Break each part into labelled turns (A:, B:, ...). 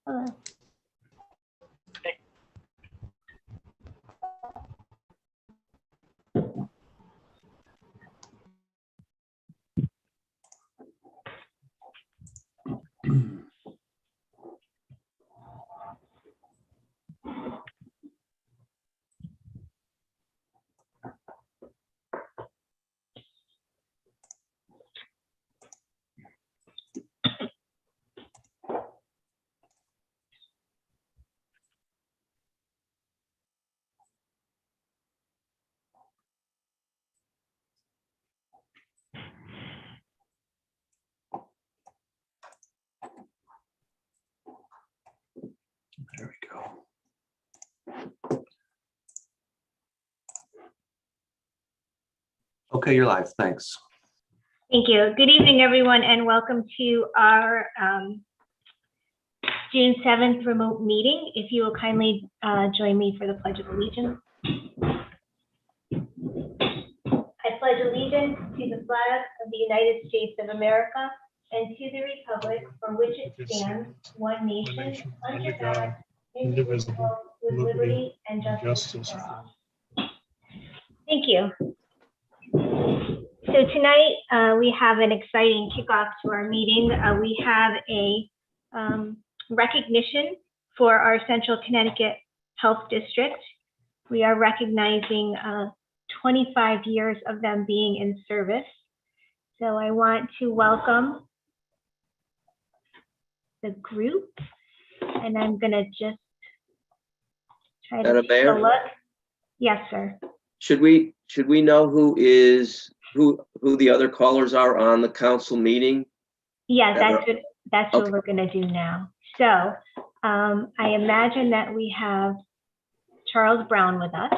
A: Hello.
B: There we go. Okay, you're live. Thanks.
A: Thank you. Good evening, everyone, and welcome to our June 7th remote meeting. If you will kindly join me for the Pledge of Allegiance. I pledge allegiance to the flag of the United States of America and to the republic for which it stands, one nation, under God, indivisible, with liberty and justice for all. Thank you. So tonight we have an exciting kickoff to our meeting. We have a recognition for our Central Connecticut Health District. We are recognizing 25 years of them being in service. So I want to welcome the group, and I'm going to just try to take a look. Yes, sir.
C: Should we know who the other callers are on the council meeting?
A: Yes, that's what we're going to do now. So I imagine that we have Charles Brown with us.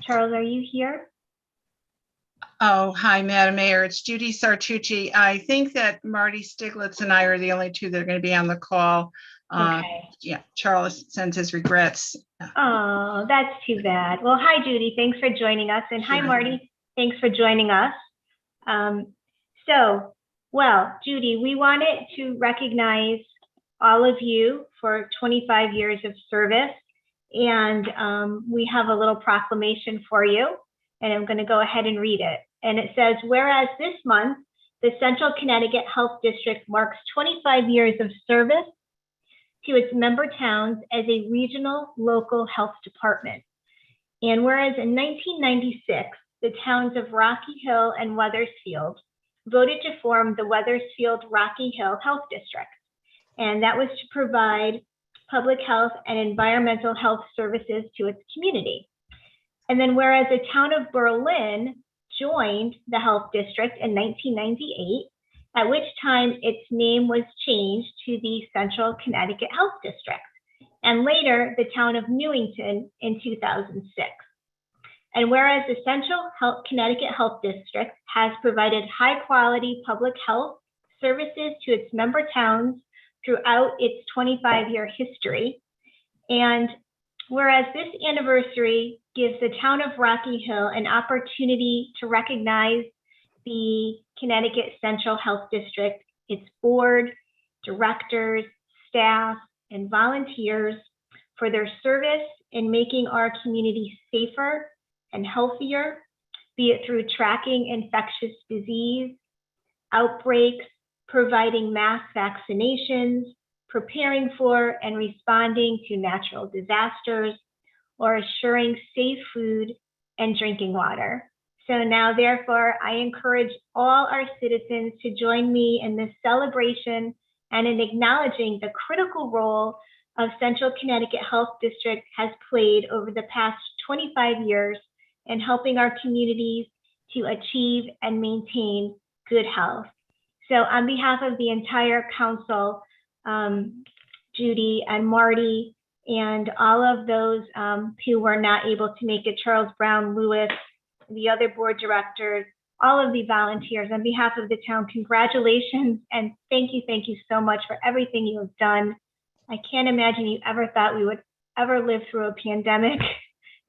A: Charles, are you here?
D: Oh, hi, Madam Mayor. It's Judy Sartucci. I think that Marty Stiglitz and I are the only two that are going to be on the call.
A: Okay.
D: Yeah, Charles sends his regrets.
A: Oh, that's too bad. Well, hi, Judy. Thanks for joining us. And hi, Marty. Thanks for joining us. Well, Judy, we wanted to recognize all of you for 25 years of service. And we have a little proclamation for you. And I'm going to go ahead and read it. And it says, whereas this month, the Central Connecticut Health District marks 25 years of service to its member towns as a regional local health department. And whereas in 1996, the towns of Rocky Hill and Wethersfield voted to form the Wethersfield Rocky Hill Health District. And that was to provide public health and environmental health services to its community. And then whereas the town of Berlin joined the health district in 1998, at which time its name was changed to the Central Connecticut Health District, and later the town of Newington in 2006. And whereas the Central Connecticut Health District has provided high quality public health services to its member towns throughout its 25-year history, and whereas this anniversary gives the town of Rocky Hill an opportunity to recognize the Connecticut Central Health District, its board, directors, staff, and volunteers for their service in making our community safer and healthier, be it through tracking infectious disease, outbreaks, providing mass vaccinations, preparing for and responding to natural disasters, or assuring safe food and drinking water. So now, therefore, I encourage all our citizens to join me in this celebration and in acknowledging the critical role of Central Connecticut Health District has played over the past 25 years in helping our communities to achieve and maintain good health. So on behalf of the entire council, Judy and Marty, and all of those who were not able to make it, Charles Brown, Lewis, the other board directors, all of the volunteers, on behalf of the town, congratulations and thank you so much for everything you have done. I can't imagine you ever thought we would ever live through a pandemic,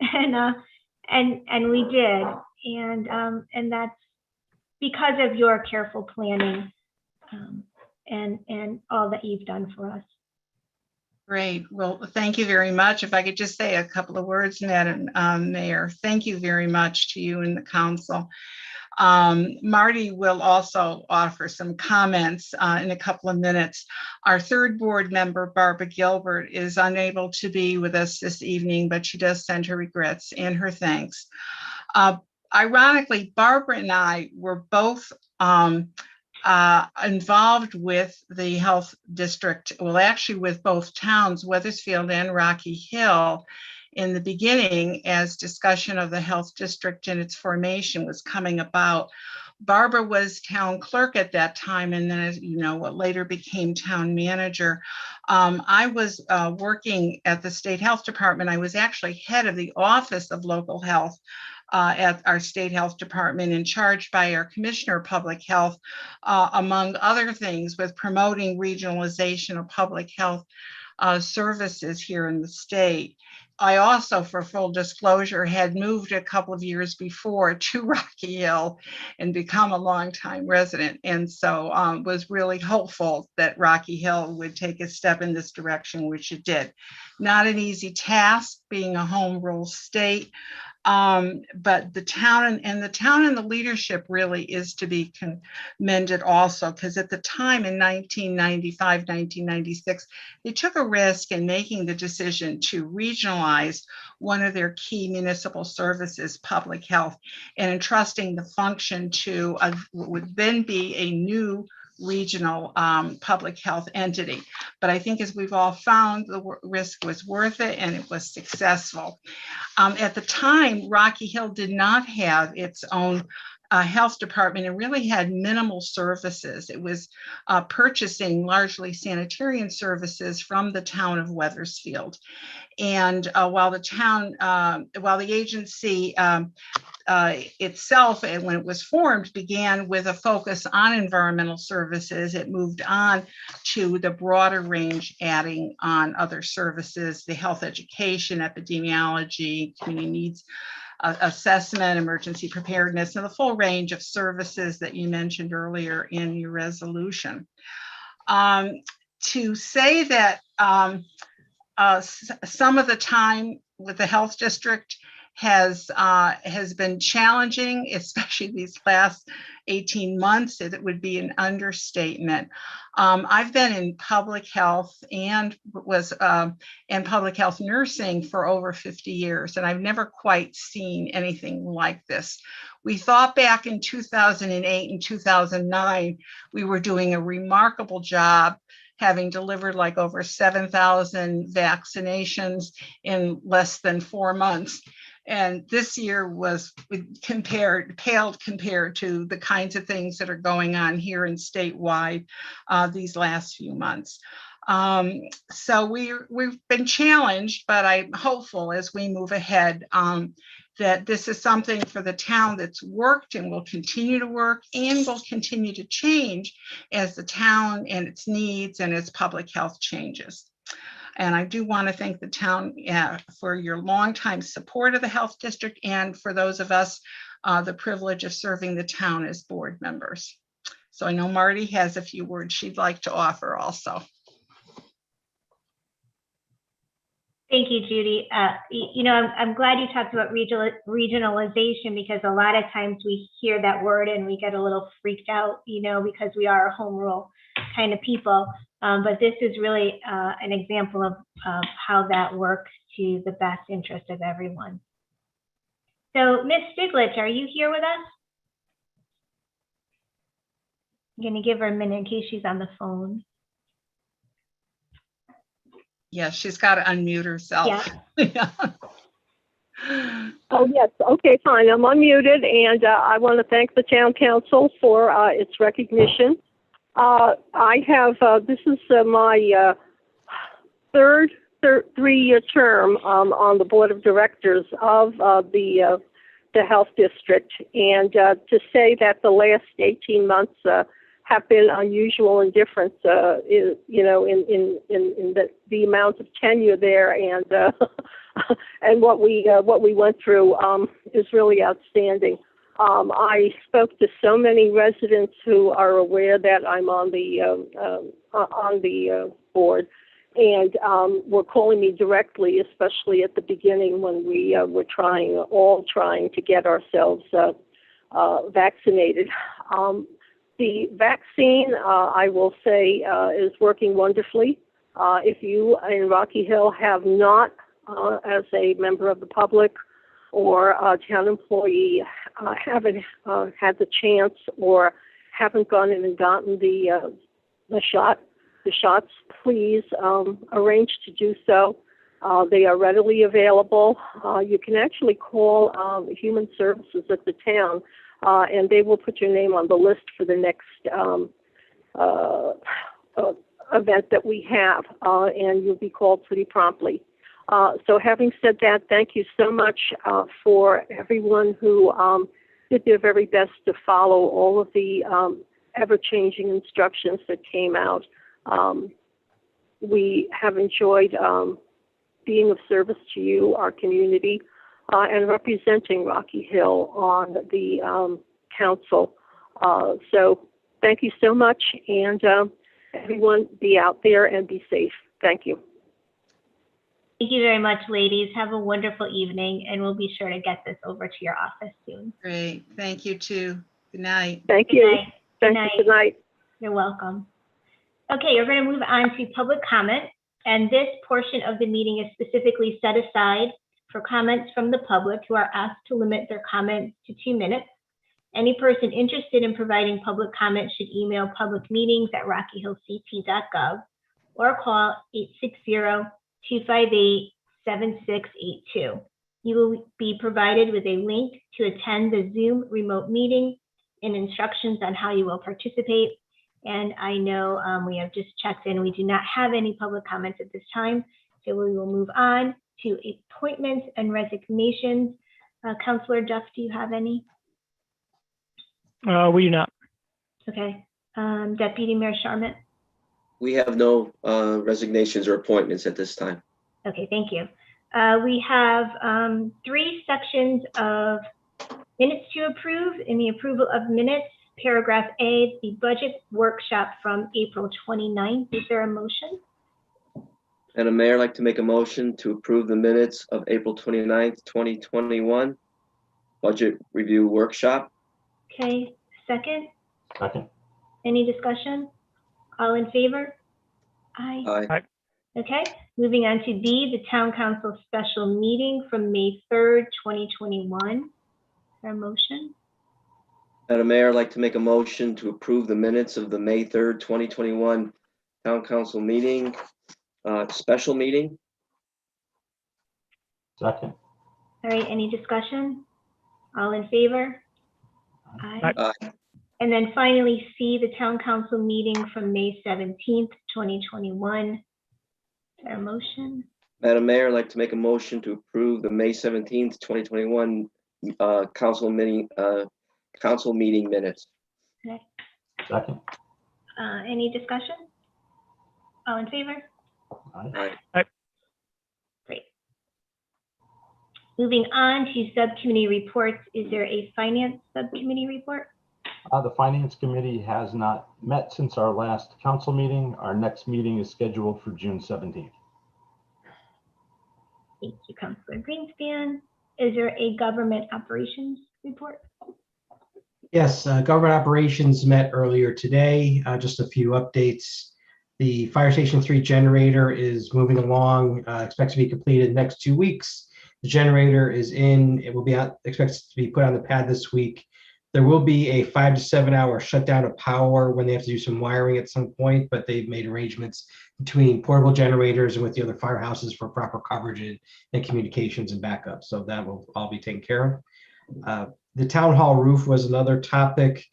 A: and we did, and that's because of your careful planning and all that you've done for us.
D: Great. Well, thank you very much. If I could just say a couple of words, Madam Mayor, thank you very much to you and the council. Marty will also offer some comments in a couple of minutes. Our third board member, Barbara Gilbert, is unable to be with us this evening, but she does send her regrets and her thanks. Ironically, Barbara and I were both involved with the health district, well, actually with both towns, Weathersfield and Rocky Hill, in the beginning as discussion of the health district and its formation was coming about. Barbara was town clerk at that time, and then, as you know, what later became town manager. I was working at the state health department. I was actually head of the Office of Local Health at our state health department, and charged by our Commissioner of Public Health, among other things, with promoting regionalization of public health services here in the state. I also, for full disclosure, had moved a couple of years before to Rocky Hill and become a longtime resident. And so was really hopeful that Rocky Hill would take a step in this direction, which it did. Not an easy task being a home rule state. But the town and the leadership really is to be commended also, because at the time in 1995, 1996, they took a risk in making the decision to regionalize one of their key municipal services, public health, and entrusting the function to what would then be a new regional public health entity. But I think, as we've all found, the risk was worth it, and it was successful. At the time, Rocky Hill did not have its own health department and really had minimal services. It was purchasing largely sanitarian services from the town of Weathersfield. And while the agency itself, and when it was formed, began with a focus on environmental services, it moved on to the broader range, adding on other services, the health education, epidemiology, community needs assessment, emergency preparedness, and the full range of services that you mentioned earlier in your resolution. To say that some of the time with the health district has been challenging, especially these last 18 months, it would be an understatement. I've been in public health and was in public health nursing for over 50 years, and I've never quite seen anything like this. We thought back in 2008 and 2009, we were doing a remarkable job, having delivered like over 7,000 vaccinations in less than 4 months. And this year was paled compared to the kinds of things that are going on here and statewide these last few months. So we've been challenged, but I'm hopeful as we move ahead that this is something for the town that's worked and will continue to work and will continue to change as the town and its needs and its public health changes. And I do want to thank the town for your longtime support of the health district, and for those of us, the privilege of serving the town as board members. So I know Marty has a few words she'd like to offer also.
A: Thank you, Judy. You know, I'm glad you talked about regionalization, because a lot of times we hear that word and we get a little freaked out, you know, because we are a home rule kind of people. But this is really an example of how that works to the best interest of everyone. So, Ms. Stiglitz, are you here with us? I'm going to give her a minute in case she's on the phone.
D: Yeah, she's got to unmute herself. Yeah.
E: Oh, yes. Okay, fine. I'm unmuted, and I want to thank the town council for its recognition. I have, this is my third 3-year term on the board of directors of the health district, and to say that the last 18 months have been unusual and different, is, you know, in the amount of tenure there, and and what we went through is really outstanding. I spoke to so many residents who are aware that I'm on the board, and were calling me directly, especially at the beginning when we were all trying to get ourselves vaccinated. The vaccine, I will say, is working wonderfully. If you in Rocky Hill have not, as a member of the public or a town employee, haven't had the chance or haven't gone in and gotten the shots, please arrange to do so. They are readily available. You can actually call Human Services at the town, and they will put your name on the list for the next event that we have, and you'll be called pretty promptly. So having said that, thank you so much for everyone who did their very best to follow all of the ever-changing instructions that came out. We have enjoyed being of service to you, our community, and representing Rocky Hill on the council. So thank you so much, and everyone be out there and be safe. Thank you.
A: Thank you very much, ladies. Have a wonderful evening, and we'll be sure to get this over to your office soon.
D: Great. Thank you too. Good night.
E: Thank
A: Good
E: you.
A: night.
E: Thank you. Good night.
A: You're welcome. Okay, we're going to move on to public comment, and this portion of the meeting is specifically set aside for comments from the public who are asked to limit their comments to 2 minutes. Any person interested in providing public comment should email publicmeetings@rockyhillcp.gov or call 860-258-7682. You will be provided with a link to attend the Zoom remote meeting and instructions on how you will participate. And I know we have just checked in. We do not have any public comments at this time, so we will move on to appointments and resignations. Councilor Duff, do you have any?
F: We do not.
A: Okay. Deputy Mayor Sharman?
C: We have no resignations or appointments at this time.
A: Okay, thank you. We have 3 sections of minutes to approve. In the approval of minutes, paragraph A, the budget workshop from April 29th. Is there a motion?
C: Madam Mayor, I'd like to make a motion to approve the minutes of April 29th, 2021 budget review workshop.
A: Okay, second.
G: Second.
A: Any discussion? All in favor? Aye.
C: Aye.
A: Okay, moving on to B, the town council special meeting from May 3rd, 2021. Is there a motion?
C: Madam Mayor, I'd like to make a motion to approve the minutes of the May 3rd, 2021 town council meeting, special meeting.
G: Second.
A: All right, any discussion? All in favor? Aye.
C: Aye.
A: And then finally, C, the town council meeting from May 17th, 2021. Is there a motion?
C: Madam Mayor, I'd like to make a motion to approve the May 17th, 2021 council meeting minutes.
A: Okay.
G: Second.
A: Any discussion? All in favor?
C: Aye.
A: Great. Moving on to subcommittee reports, is there a finance subcommittee report?
G: The Finance Committee has not met since our last council meeting. Our next meeting is scheduled for June 17th.
A: Thank you, Councilor Greenspan. Is there a government operations report?
H: Yes, government operations met earlier today. Just a few updates. The Fire Station 3 generator is moving along, expects to be completed next 2 weeks. The generator is in, it will be out, expected to be put on the pad this week. There will be a 5 to 7 hour shutdown of power when they have to do some wiring at some point, but they've made arrangements between portable generators and with the other firehouses for proper coverage and communications and backup. So that will all be taken care of. The town hall roof was another topic.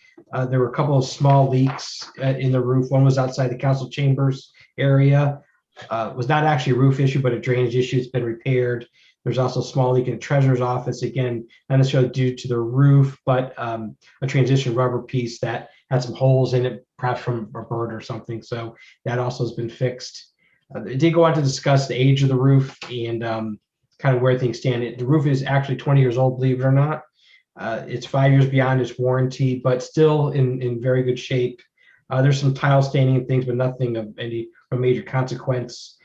H: There were a couple of small leaks in the roof. One was outside the council chambers area. It was not actually a roof issue, but a drainage issue. It's been repaired. There's also a small leak in the treasurer's office. Again, not necessarily due to the roof, but a transition rubber piece that had some holes in it, perhaps from a bird or something. So that also has been fixed. It did go on to discuss the age of the roof and kind of where things stand. The roof is actually 20 years old, believe it or not. It's 5 years beyond its warranty, but still in very good shape. There's some tile staining and things, but nothing of any major consequence.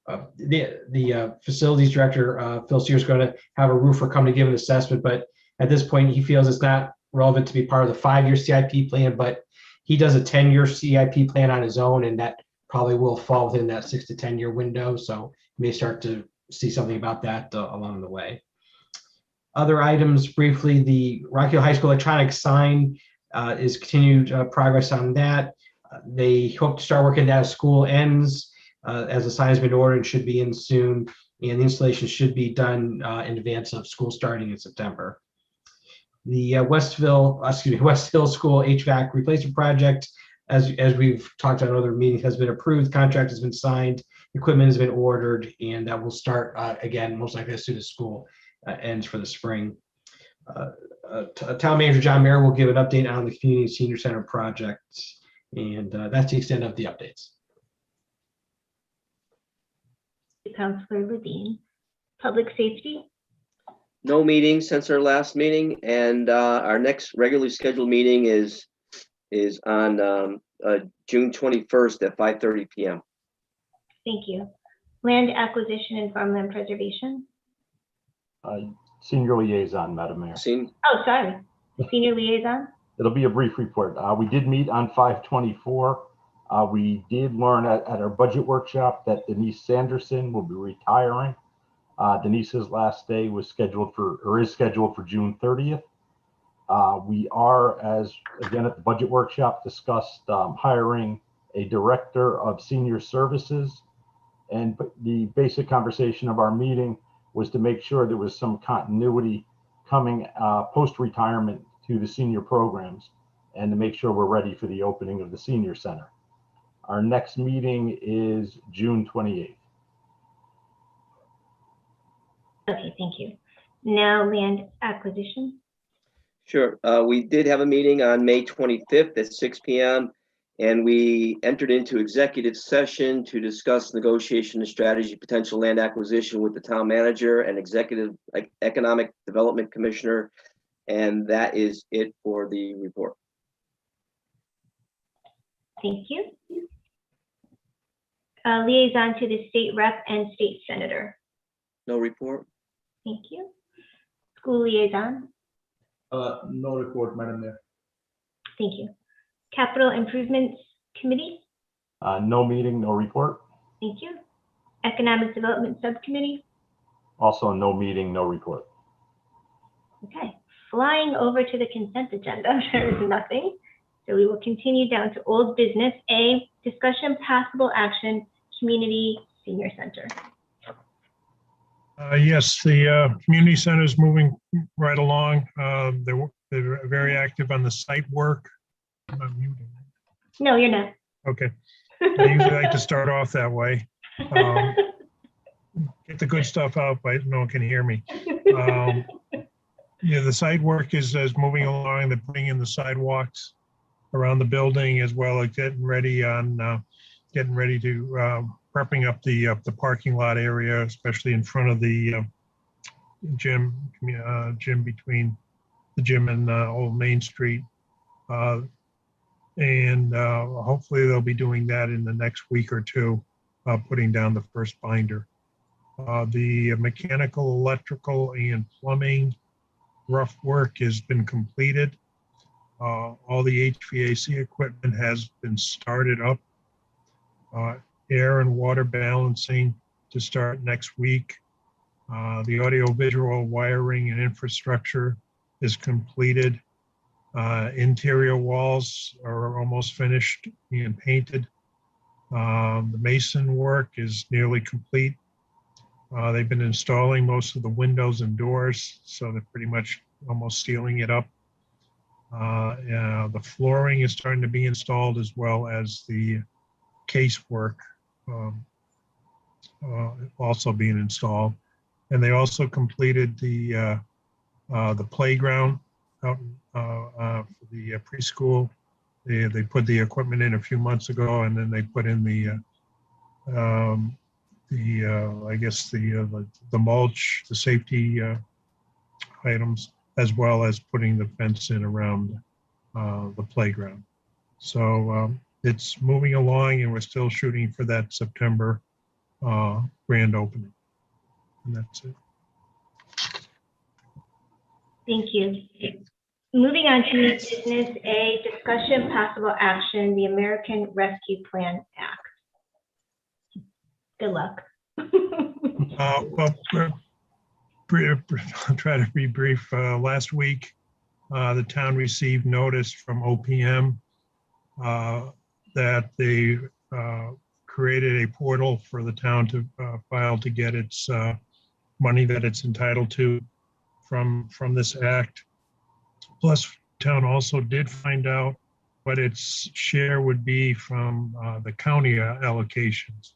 H: The facilities director, Phil Sears, is going to have a roofer come to give an assessment, but at this point, he feels it's not relevant to be part of the 5-year CIP plan, but he does a 10-year CIP plan on his own, and that probably will fall within that 6 to 10 year window. So you may start to see something about that along the way. Other items briefly, the Rocky Hill High School electronic sign is continued progress on that. They hope to start working that as school ends, as the sign has been ordered and should be in soon. And the installation should be done in advance of school starting in September. The West Hill School HVAC replacement project, as we've talked about in other meetings, has been approved. Contract has been signed, equipment has been ordered, and that will start again, most likely as soon as school ends for the spring. Town Manager John Mayer will give an update on the Community Senior Center project, and that's the extent of the updates.
A: Councilor Levine. Public safety?
C: No meeting since our last meeting, and our next regularly scheduled meeting is on June 21st at 5:30 p.m.
A: Thank you. Land acquisition and farmland preservation?
G: Senior liaison, Madam Mayor.
C: Seen?
A: Oh, sorry. Senior liaison?
G: It'll be a brief report. We did meet on 5/24. We did learn at our budget workshop that Denise Sanderson will be retiring. Denise's last day was scheduled is scheduled for June 30th. We are, as again at the budget workshop, discussed hiring a director of senior services. And the basic conversation of our meeting was to make sure there was some continuity coming post-retirement to the senior programs and to make sure we're ready for the opening of the senior center. Our next meeting is June 28th.
A: Okay, thank you. Now land acquisition?
C: Sure. We did have a meeting on May 25th at 6 p.m. and we entered into executive session to discuss negotiation and strategy, potential land acquisition with the town manager and executive economic development commissioner. And that is it for the report.
A: Thank you. Liaison to the state rep and state senator?
C: No report?
A: Thank you. School liaison?
F: No report, Madam Mayor.
A: Thank you. Capital improvements committee?
G: No meeting, no report.
A: Thank you. Economic development subcommittee?
G: Also no meeting, no report.
A: Okay, flying over to the consent agenda, there is nothing. So we will continue down to old business. A, discussion possible action, community senior center.
I: Yes, the community center is moving right along. They're very active on the site work. I'm not muting.
A: No, you're not.
I: Okay. I usually like to start off that way. Get the good stuff out, but no one can hear me. Yeah, the site work is moving along. They're putting in the sidewalks around the building, as well as getting ready to prepping up the parking lot area, especially in front of the gym between the gym and Old Main Street. And hopefully they'll be doing that in the next week or two, putting down the first binder. The mechanical, electrical, and plumbing rough work has been completed. All the HVAC equipment has been started up. Air and water balancing to start next week. The audio-visual wiring and infrastructure is completed. Interior walls are almost finished and painted. The mason work is nearly complete. They've been installing most of the windows and doors, so they're pretty much almost sealing it up. The flooring is starting to be installed, as well as the casework also being installed. And they also completed the playground out for the preschool. They put the equipment in a few months ago, and then they put in the mulch, the safety items. as well as putting the fence in around the playground. So it's moving along, and we're still shooting for that September grand opening. And that's it.
A: Thank you. Moving on to new business A, discussion possible action, the American Rescue Plan Act. Good luck.
I: Well, I'll try to be brief. Last week, the town received notice from OPM that they created a portal for the town to file to get its money that it's entitled to from this act. Plus, town also did find out what its share would be from the county allocations.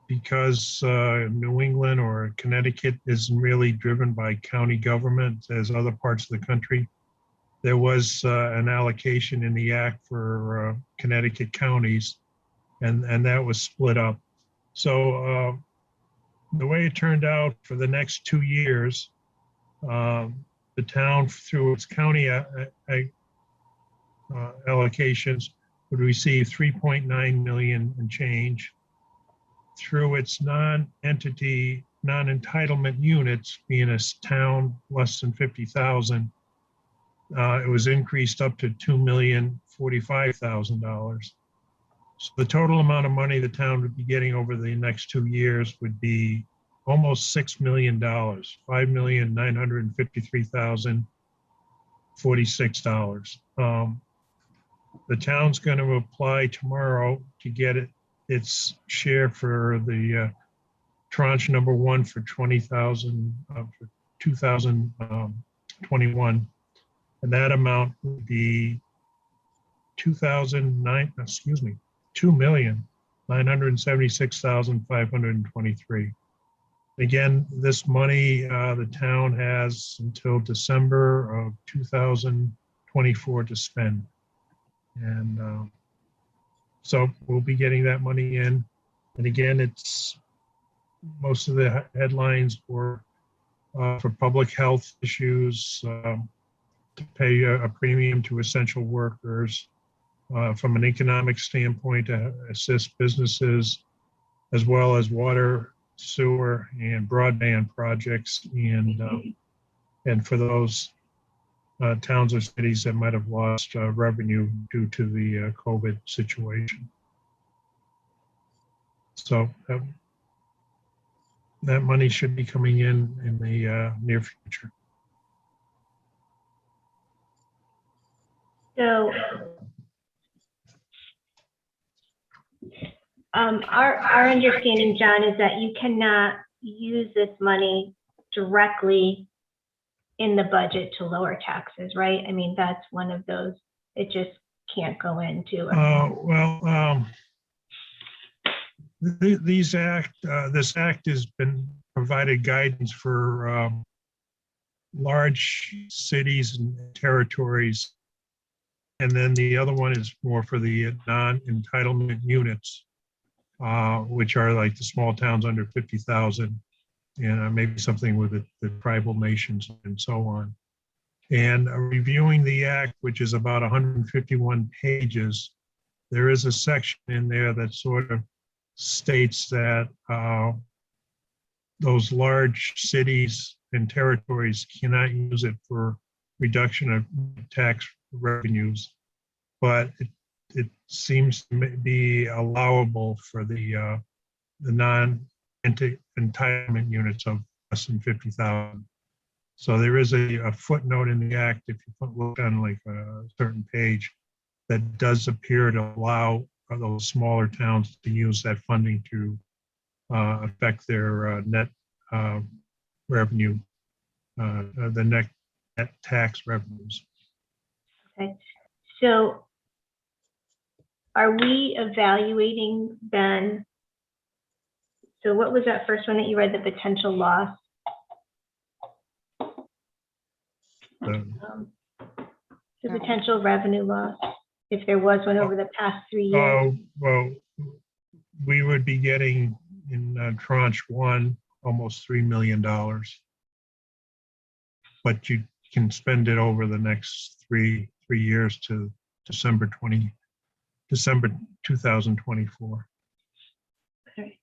I: Because New England or Connecticut isn't really driven by county government as other parts of the country, there was an allocation in the act for Connecticut counties, and that was split up. So the way it turned out for the next 2 years, the town, through its county allocations, would receive 3.9 million and change. Through its non-entity, non-entitlement units, being a town less than 50,000, it was increased up to $2,045,000. So the total amount of money the town would be getting over the next 2 years would be almost $6 million, $5,953,046. The town's going to apply tomorrow to get its share for the tranche number 1 for 20,000 for 2021, and that amount would be $2,976,523. Again, this money the town has until December of 2024 to spend, and so we'll be getting that money in. And again, it's most of the headlines were for public health issues, to pay a premium to essential workers, from an economic standpoint to assist businesses, as well as water, sewer, and broadband projects, and for those towns or cities that might have lost revenue due to the COVID situation. So that money should be coming in the near future.
A: So our understanding, John, is that you cannot use this money directly in the budget to lower taxes, right? I mean, that's one of those, it just can't go into.
I: This act has been provided guidance for large cities and territories. And then the other one is more for the non-entitlement units, which are like the small towns under 50,000, and maybe something with the tribal nations and so on. And reviewing the act, which is about 151 pages, there is a section in there that sort of states that those large cities and territories cannot use it for reduction of tax revenues, but it seems to be allowable for the non-entitlement units of less than 50,000. So there is a footnote in the act, if you look on like a certain page, that does appear to allow those smaller towns to use that funding to affect their net revenue, the net tax revenues.
A: Okay, so are we evaluating then? So what was that first one that you read, the potential loss? The potential revenue loss, if there was one over the past 3 years?
I: Well, we would be getting in tranche 1 almost $3 million. But you can spend it over the next three years to December 2024.
A: Okay.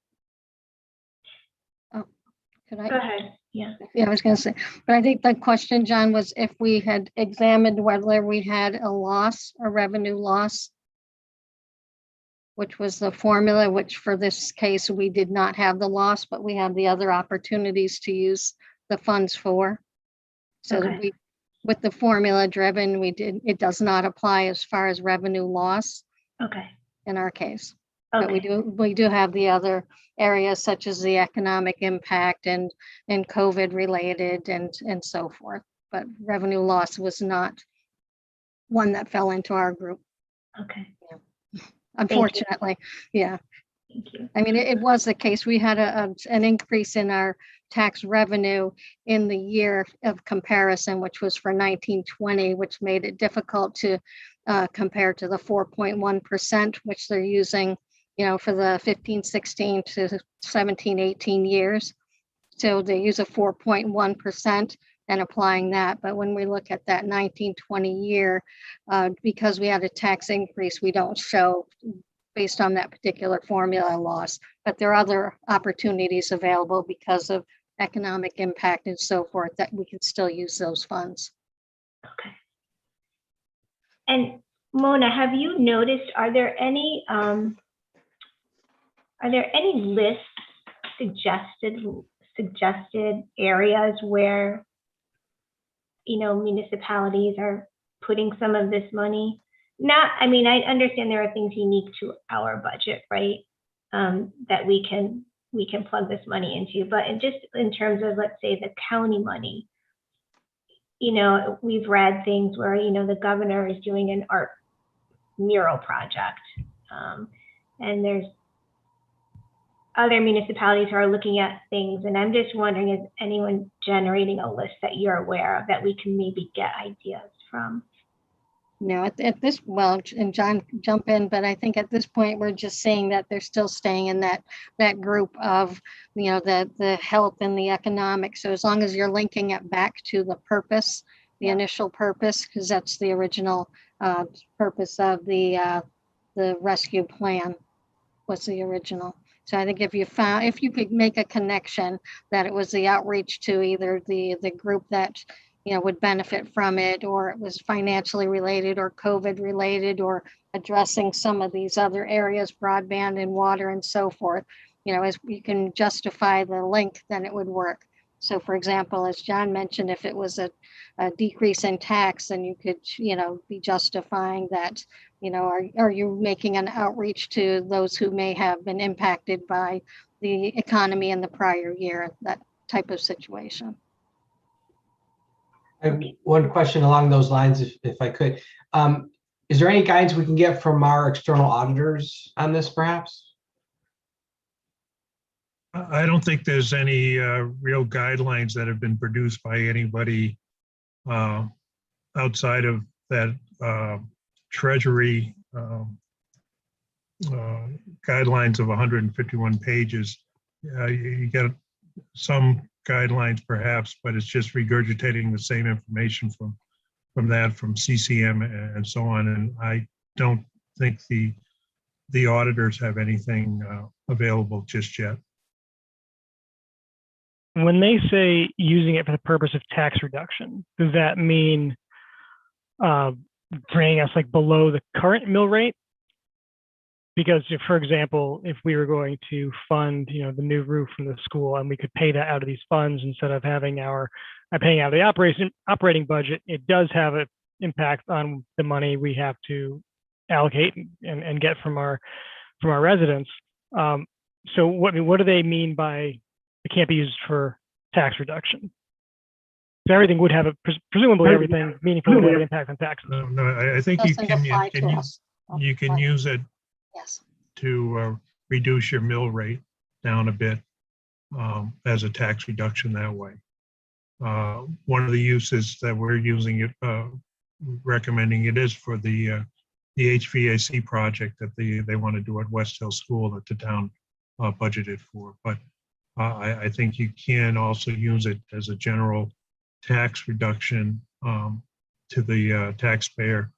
J: Could I?
A: Go ahead. Yeah.
J: Yeah, I was going to say, but I think the question, John, was if we had examined whether we had a loss, a revenue loss, which was the formula, which for this case, we did not have the loss, but we had the other opportunities to use the funds for. So that
A: Okay.
J: with the formula driven, it does not apply as far as revenue loss
A: Okay.
J: in our case. But we
A: Okay.
J: do have the other areas such as the economic impact and COVID related and so forth. But revenue loss was not one that fell into our group,
A: Okay.
J: unfortunately. Yeah.
A: Thank you.
J: I mean, it was the case. We had an increase in our tax revenue in the year of comparison, which was for 1920, which made it difficult to compare to the 4.1%, which they're using, for the 15, 16 to 17, 18 years. So they use a 4.1% and applying that. But when we look at that 1920 year, because we had a tax increase, we don't show based on that particular formula loss, but there are other opportunities available because of economic impact and so forth that we can still use those funds.
A: Okay. And Mona, have you noticed, are there any lists suggested areas where, municipalities are putting some of this money? I understand there are things unique to our budget, right? That we can plug this money into, but just in terms of, let's say, the county money, we've read things where, the governor is doing an art mural project. And there's other municipalities who are looking at things. And I'm just wondering, is anyone generating a list that you're aware of that we can maybe get ideas from?
J: No, at this, well, and John, jump in, but I think at this point, we're just saying that they're still staying in that group of, the health and the economic. So as long as you're linking it back to the purpose, the initial purpose, because that's the original purpose of the rescue plan was the original. So I think if you could make a connection that it was the outreach to either the group that would benefit from it, or it was financially related or COVID related, or addressing some of these other areas, broadband and water and so forth, as you can justify the link, then it would work. So for example, as John mentioned, if it was a decrease in tax, then you could, be justifying that, are you making an outreach to those who may have been impacted by the economy in the prior year, that type of situation.
H: I have one question along those lines, if I could. Is there any guidance we can get from our external auditors on this, perhaps?
I: I don't think there's any real guidelines that have been produced by anybody outside of that Treasury guidelines of 151 pages. You get some guidelines perhaps, but it's just regurgitating the same information from CCM and so on. And I don't think the auditors have anything available just yet.
K: When they say using it for the purpose of tax reduction, does that mean bringing us like below the current mill rate? Because if, for example, if we were going to fund, the new roof from the school, and we could pay that out of these funds instead of having paying out of the operating budget, it does have an impact on the money we have to allocate and get from our residents. So what do they mean by it can't be used for tax reduction? So everything would have presumably everything meaningfully would have an impact on taxes.
I: No, I think you can use it
J: Yes.
I: to reduce your mill rate down a bit as a tax reduction that way. One of the uses that we're using it, recommending it, is for the HVAC project that they want to do at West Hill School that the town budgeted for. But I think you can also use it as a general tax reduction to the taxpayer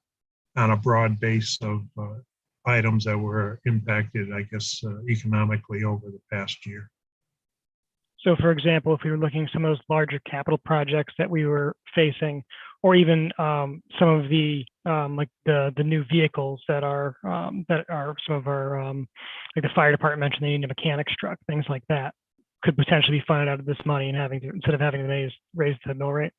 I: on a broad base of items that were impacted, I guess, economically over the past year.
K: So for example, if we were looking at some of those larger capital projects that we were facing, or even some of the like the new vehicles that are some of our like the fire department mentioned they need a mechanics truck, things like that could potentially be funded out of this money and having to, instead of having to raise the mill rate.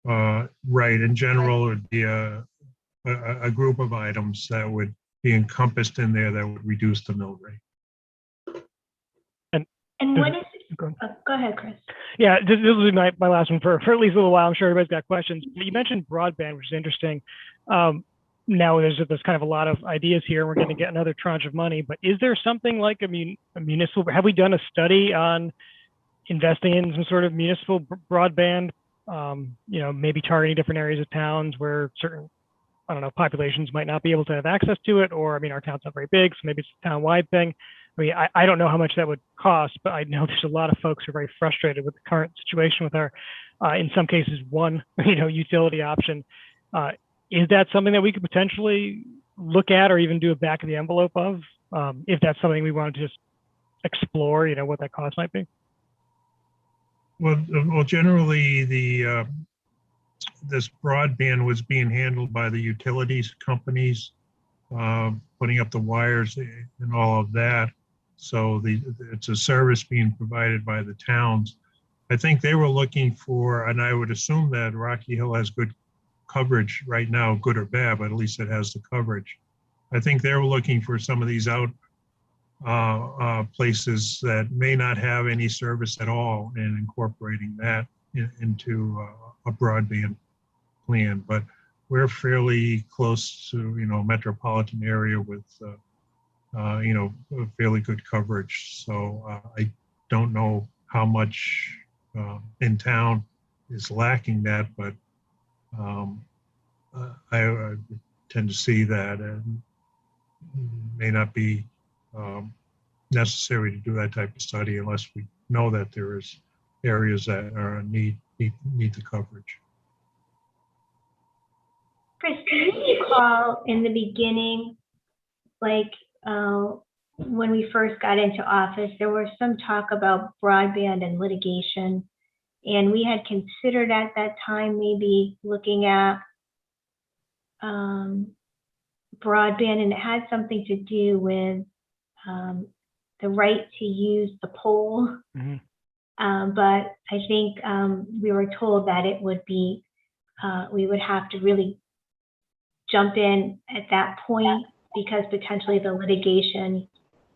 I: Right. In general, it would be a group of items that would be encompassed in there that would reduce the mill rate.
A: And what is, go ahead, Chris.
K: Yeah, this will be my last one for at least a little while. I'm sure everybody's got questions. You mentioned broadband, which is interesting. Now there's kind of a lot of ideas here. We're going to get another tranche of money, but is there something like a municipal, have we done a study on investing in some sort of municipal broadband, maybe targeting different areas of towns where certain, I don't know, populations might not be able to have access to it, or, our town's not very big, so maybe it's a town-wide thing. I don't know how much that would cost, but I know there's a lot of folks who are very frustrated with the current situation with our, in some cases, one, utility option. Is that something that we could potentially look at or even do a back of the envelope of, if that's something we wanted to just explore, what that cost might be?
I: Well, generally, this broadband was being handled by the utilities companies, putting up the wires and all of that. So it's a service being provided by the towns. I think they were looking for, and I would assume that Rocky Hill has good coverage right now, good or bad, but at least it has the coverage. I think they were looking for some of these out places that may not have any service at all and incorporating that into a broadband plan. But we're fairly close to, metropolitan area with, fairly good coverage. So I don't know how much in town is lacking that, but I tend to see that and may not be necessary to do that type of study unless we know that there is areas that are need the coverage.
A: Chris, do you recall in the beginning, like when we first got into office, there was some talk about broadband and litigation, and we had considered at that time maybe looking at broadband, and it had something to do with the right to use the pole. Mm-hmm. But I think we were told that it would be, we would have to really jump in at that point because potentially the litigation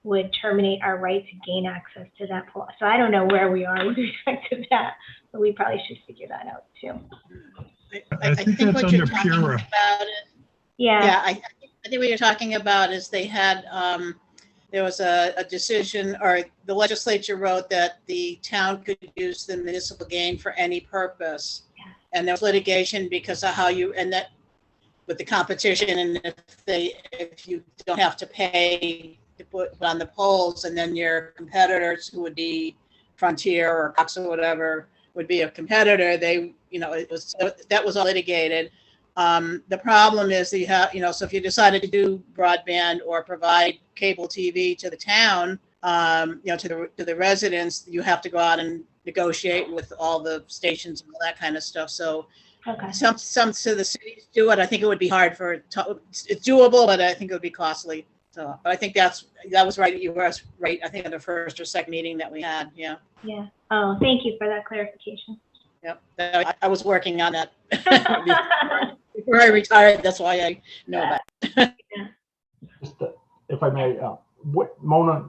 A: would terminate our right to gain access to that pole. So I don't know where we are with respect to that, but we probably should figure that out too.
I: I think that's under PURA.
A: Yeah.
L: I think what you're talking about is they had, there was a decision, or the legislature wrote that the town could use the municipal gain for any purpose. Yeah. And there was litigation because of how you, and that with the competition, and if you don't have to pay to put on the polls, and then your competitors, who would be Frontier or Cox or whatever, would be a competitor, they, that was all litigated. The problem is that you have, so if you decided to do broadband or provide cable TV to the town, to the residents, you have to go out and negotiate with all the stations and all that kind of stuff. So okay. Some to the cities do it. I think it would be hard it's doable, but I think it would be costly. So, but I think that was right. You were right. I think in the first or second meeting that we had. Yeah.
A: Yeah. Oh, thank you for that clarification.
L: Yep. I was working on that before I retired. That's why I know about it.
G: Just, if I may, what Mona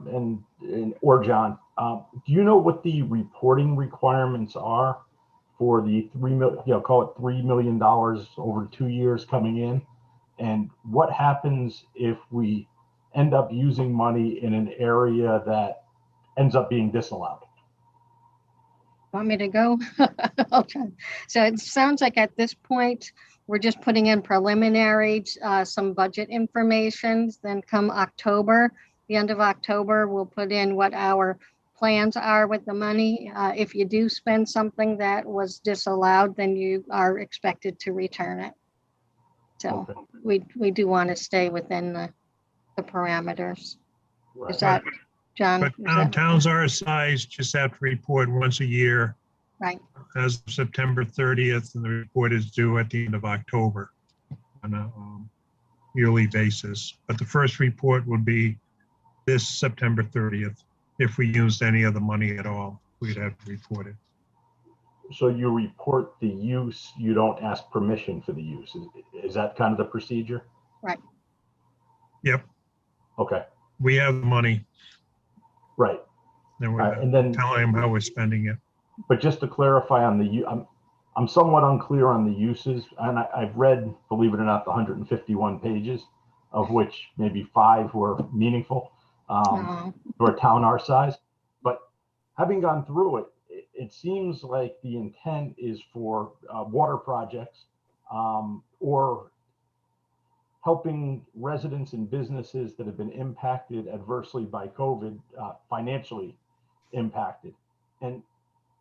G: or John, do you know what the reporting requirements are for the call it $3 million over 2 years coming in? And what happens if we end up using money in an area that ends up being disallowed?
J: Want me to go? I'll try. So it sounds like at this point, we're just putting in preliminary, some budget information. Then come October, the end of October, we'll put in what our plans are with the money. If you do spend something that was disallowed, then you are expected to return it. So
G: Okay.
J: we do want to stay within the parameters.
G: Right.
J: Is that, John?
I: But
J: is that-
I: towns our size just have to report once a year
J: Right.
I: as of September 30th, and the report is due at the end of October on a yearly basis. But the first report would be this September 30th. If we used any of the money at all, we'd have to report it.
G: So you report the use, you don't ask permission for the use. Is that kind of the procedure?
J: Right.
I: Yep,
G: Okay,
I: we have the money,
G: right.
I: and
G: All
I: we're
G: right, and then,
I: telling them how we're spending it.
G: but just to clarify on I'm somewhat unclear on the uses, and I've read, believe it or not, the 151 pages, of which maybe 5 were meaningful for a town our size. But having gone through it, it seems like the intent is for water projects or helping residents and businesses that have been impacted adversely by COVID, financially impacted. And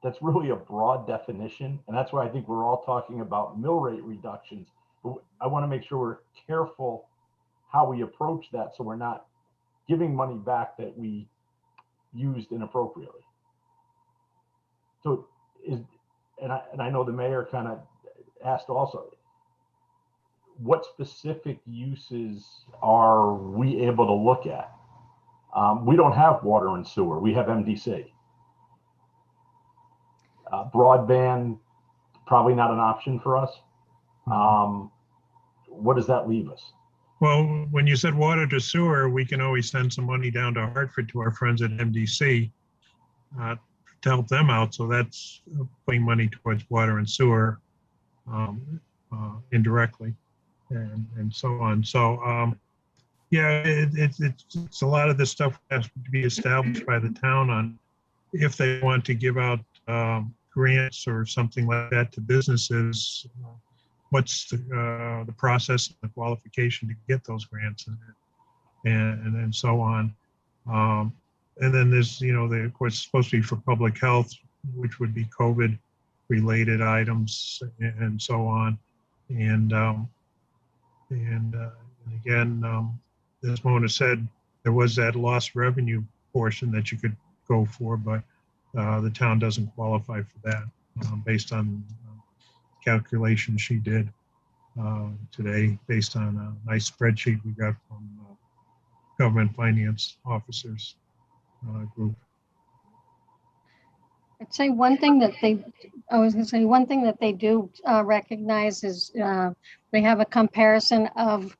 G: that's really a broad definition. And that's why I think we're all talking about mill rate reductions. But I want to make sure we're careful how we approach that, so we're not giving money back that we used inappropriately. So and I know the mayor kind of asked also, what specific uses are we able to look at? We don't have water and sewer, we have MDC. Broadband, probably not an option for us. What does that leave us?
I: Well, when you said water to sewer, we can always send some money down to Hartford to our friends at MDC to help them out. So that's putting money towards water and sewer indirectly, and so on. So yeah, it's a lot of this stuff has to be established by the town on if they want to give out grants or something like that to businesses. What's the process and the qualification to get those grants and so on. And then there's, of course, supposed to be for public health, which would be COVID related items and so on. And again, as Mona said, there was that lost revenue portion that you could go for, but the town doesn't qualify for that based on calculation she did today based on a nice spreadsheet we got from government finance officers group.
J: I'd say one thing that they do recognize is they have a comparison of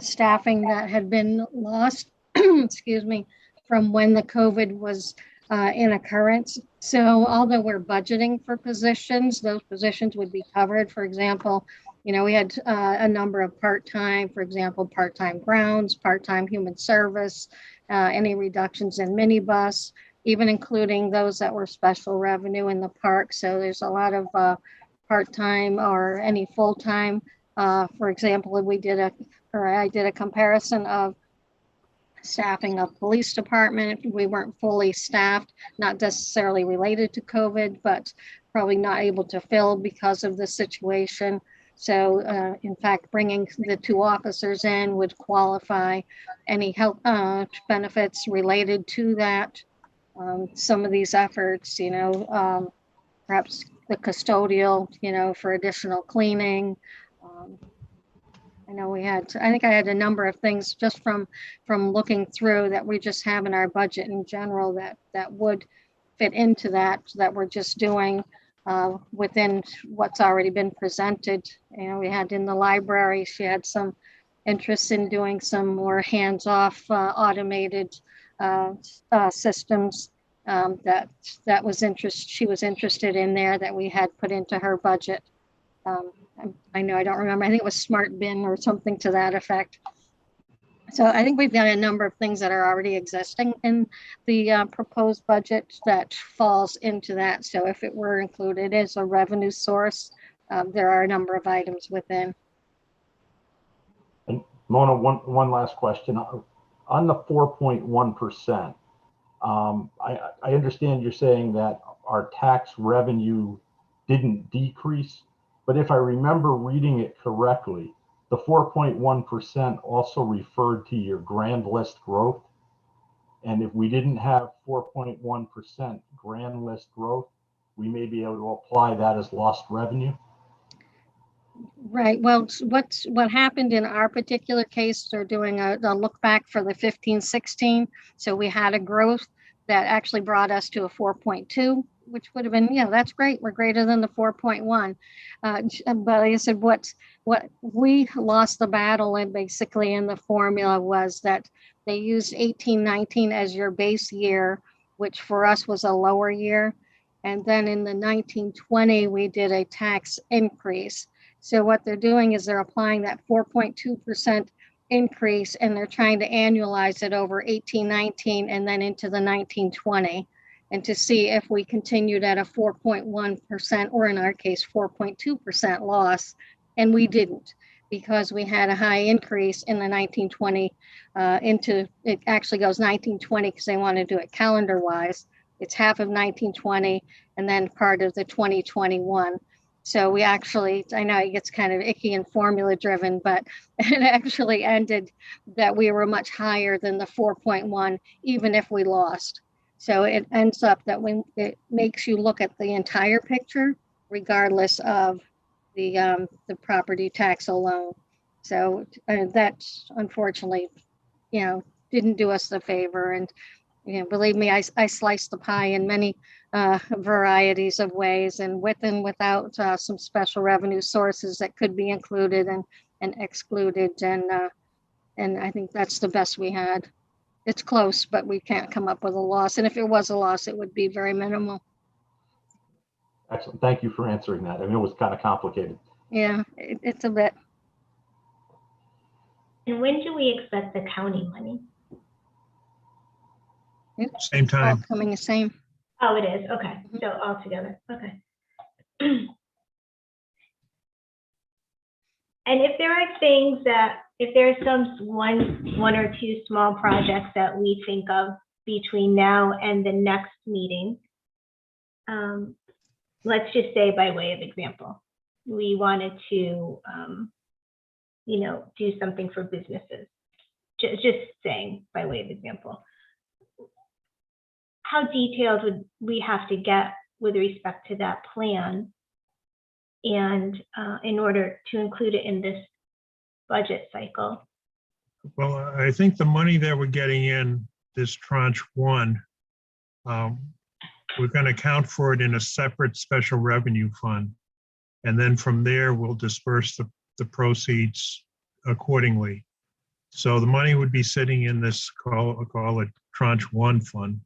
J: staffing that had been lost, excuse me, from when the COVID was in occurrence. So although we're budgeting for positions, those positions would be covered. For example, we had a number of part-time, for example, part-time grounds, part-time human service, any reductions in minibus, even including those that were special revenue in the park. So there's a lot of part-time or any full-time. For example, I did a comparison of staffing a police department. We weren't fully staffed, not necessarily related to COVID, but probably not able to fill because of the situation. So in fact, bringing the 2 officers in would qualify. Any health benefits related to that. Some of these efforts, perhaps the custodial, for additional cleaning. I think I had a number of things just from looking through that we just have in our budget in general that would fit into that we're just doing within what's already been presented. We had in the library, she had some interest in doing some more hands-off automated systems that was she was interested in there that we had put into her budget. I know, I don't remember, I think it was Smart Bin or something to that effect. So I think we've got a number of things that are already existing in the proposed budget that falls into that. So if it were included as a revenue source, there are a number of items within.
G: And Mona, one last question. On the 4.1%, I understand you're saying that our tax revenue didn't decrease, but if I remember reading it correctly, the 4.1% also referred to your grand list growth. And if we didn't have 4.1% grand list growth, we may be able to apply that as lost revenue.
J: Right. Well, what happened in our particular case, they're doing a look back for the 15-16. So we had a growth that actually brought us to a 4.2, which would have been, that's great. We're greater than the 4.1. But like I said, what we lost the battle in basically in the formula was that they used 18-19 as your base year, which for us was a lower year. And then in the 19-20, we did a tax increase. So what they're doing is they're applying that 4.2% increase, and they're trying to annualize it over 18-19 and then into the 19-20, and to see if we continued at a 4.1%, or in our case, 4.2% loss. And we didn't, because we had a high increase in the 19-20 into, it actually goes 19-20 because they want to do it calendar wise. It's half of 19-20 and then part of the 20-21. So we actually, I know it gets kind of icky and formula driven, but it actually ended that we were much higher than the 4.1, even if we lost. So it ends up that it makes you look at the entire picture, regardless of the property tax alone. So that's unfortunately, didn't do us the favor. And believe me, I sliced the pie in many varieties of ways, and with and without some special revenue sources that could be included and excluded. And I think that's the best we had. It's close, but we can't come up with a loss. And if it was a loss, it would be very minimal.
G: Excellent. Thank you for answering that. I mean, it was kind of complicated.
J: Yeah, it's a bit.
A: And when do we expect the county money?
I: Same time.
J: All coming the same.
A: Oh, it is. Okay. So all together. Okay. And if there are things if there's one or two small projects that we think of between now and the next meeting, let's just say by way of example, we wanted to, do something for businesses. Just saying by way of example. How detailed would we have to get with respect to that plan, and in order to include it in this budget cycle?
I: Well, I think the money that we're getting in this tranche one, we're going to account for it in a separate special revenue fund. And then from there, we'll disperse the proceeds accordingly. So the money would be sitting in this, call it tranche one fund.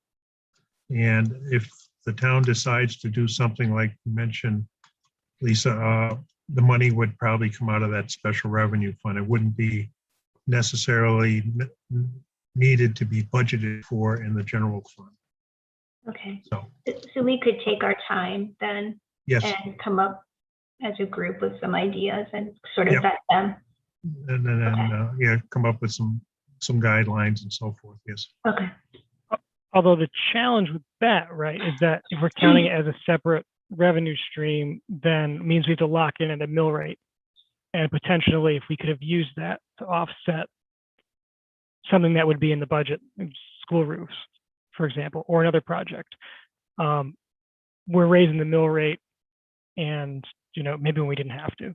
I: And if the town decides to do something like you mentioned, Lisa, the money would probably come out of that special revenue fund. It wouldn't be necessarily needed to be budgeted for in the general fund.
A: Okay.
I: So
A: we could take our time then,
I: yes,
A: and come up as a group with some ideas and sort of
I: Yep.
A: vet them.
I: and then come up with some guidelines and so forth. Yes.
A: Okay.
K: Although the challenge with that, right, is that if we're counting it as a separate revenue stream, then it means we have to lock in at a mill rate. And potentially, if we could have used that to offset something that would be in the budget, school roofs, for example, or another project, we're raising the mill rate, and maybe when we didn't have to.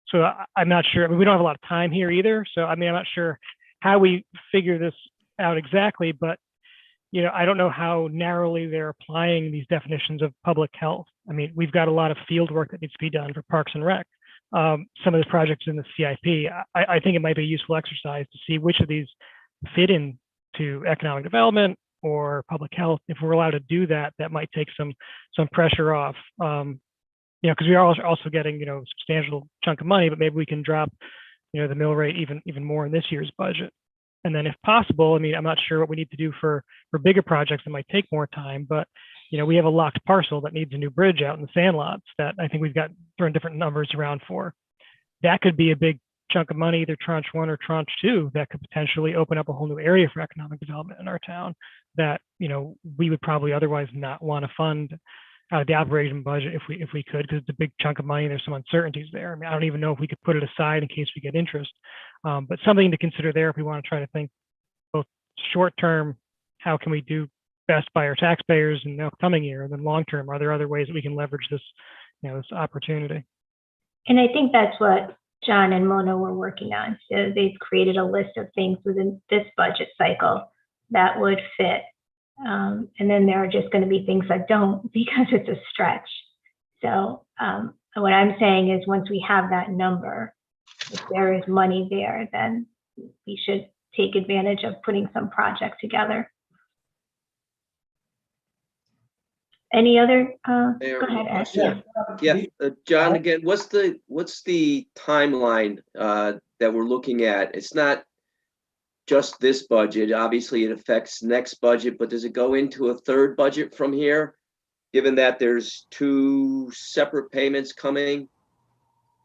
K: So I'm not sure. I mean, we don't have a lot of time here either. So I'm not sure how we figure this out exactly, but I don't know how narrowly they're applying these definitions of public health. I mean, we've got a lot of field work that needs to be done for Parks and Rec. Some of the projects in the CIP, I think it might be a useful exercise to see which of these fit into economic development or public health. If we're allowed to do that, that might take some pressure off. Because we are also getting a substantial chunk of money, but maybe we can drop the mill rate even more in this year's budget. And then if possible, I mean, I'm not sure what we need to do for bigger projects that might take more time, but we have a locked parcel that needs a new bridge out in the sandlots that I think we've got thrown different numbers around for. That could be a big chunk of money, either tranche one or tranche two, that could potentially open up a whole new area for economic development in our town. that, we would probably otherwise not want to fund out of the operation budget if we could, because it's a big chunk of money. There's some uncertainties there. I mean, I don't even know if we could put it aside in case we get interest. But something to consider there if we want to try to think both short term, how can we do best by our taxpayers in the upcoming year, and then long term, are there other ways that we can leverage this, this opportunity?
A: And I think that's what John and Mona were working on. So they've created a list of things within this budget cycle that would fit. And then there are just going to be things that don't because it's a stretch. So what I'm saying is once we have that number, if there is money there, then we should take advantage of putting some projects together. Any other, go ahead, Ash.
C: Yeah, John, again, what's the timeline that we're looking at? It's not just this budget. Obviously, it affects next budget, but does it go into a third budget from here, given that there's two separate payments coming?